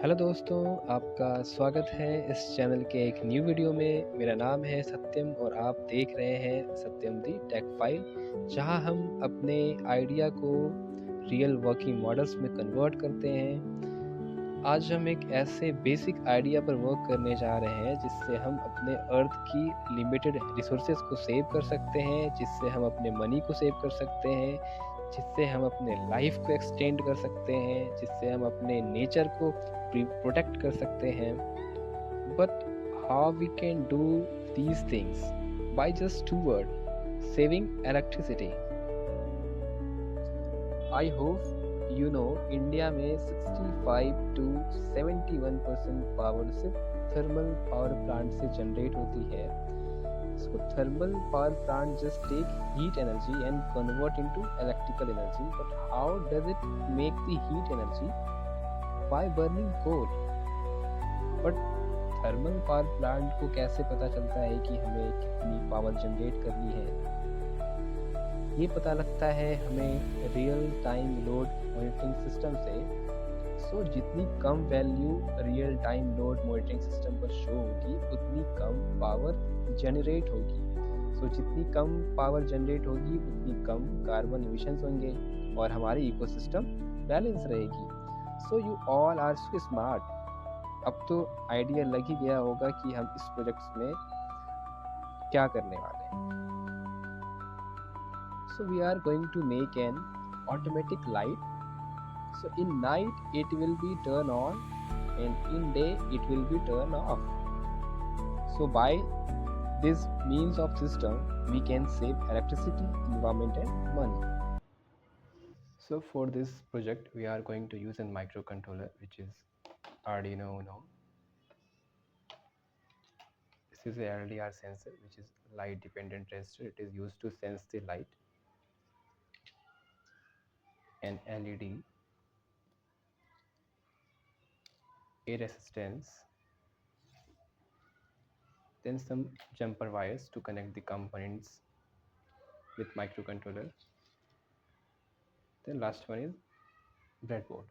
Hello दोस्तों, आपका स्वागत है इस चैनल के एक न्यू वीडियो में। मेरा नाम है सत्यम और आप देख रहे हैं सत्यम दी टेक फाइल, जहां हम अपने आइडिया को रियल वर्किंग मॉडल्स में कन्वर्ट करते हैं। आज हम एक ऐसे बेसिक आइडिया पर वर्क करने जा रहे हैं जिससे हम अपने अर्थ की लिमिटेड रिसोर्सेज को सेव कर सकते हैं, जिससे हम अपने मनी को सेव कर सकते हैं, जिससे हम अपने लाइफ को एक्सटेंड कर सकते हैं, जिससे हम अपने नेचर को प्रोटेक्ट कर सकते हैं। But how we can do these things? By just two word, saving electricity. I hope you know, India में 65 to 71% पावर सिर्फ थर्मल पावर प्लांट से जनरेट होती है। So thermal power plant just take heat energy and convert into electrical energy. But how does it make the heat energy? By burning coal. But thermal power plant को कैसे पता चलता है कि हमें कितनी पावर जनरेट करनी है? ये पता लगता है हमें real time load monitoring system से। जितनी कम value real time load monitoring system पर शो होगी, उतनी कम पावर जनरेट होगी। जितनी कम पावर जनरेट होगी, उतनी कम कार्बन एमिशंस होंगे और हमारी इकोसिस्टम बैलेंस रहेगी। You all are so smart. अब तो आइडिया लग ही गया होगा कि हम इस प्रोजेक्ट में क्या करने वाले हैं। We are going to make an automatic light. In night it will be turn on and in day it will be turn off. By this means of system we can save electricity, environment and money. For this project we are going to use a microcontroller which is Arduino Uno. This is a LDR sensor which is light dependent resistor. It is used to sense the light. An LED, a resistance, then some jumper wires to connect the components with microcontroller. Then last one is breadboard.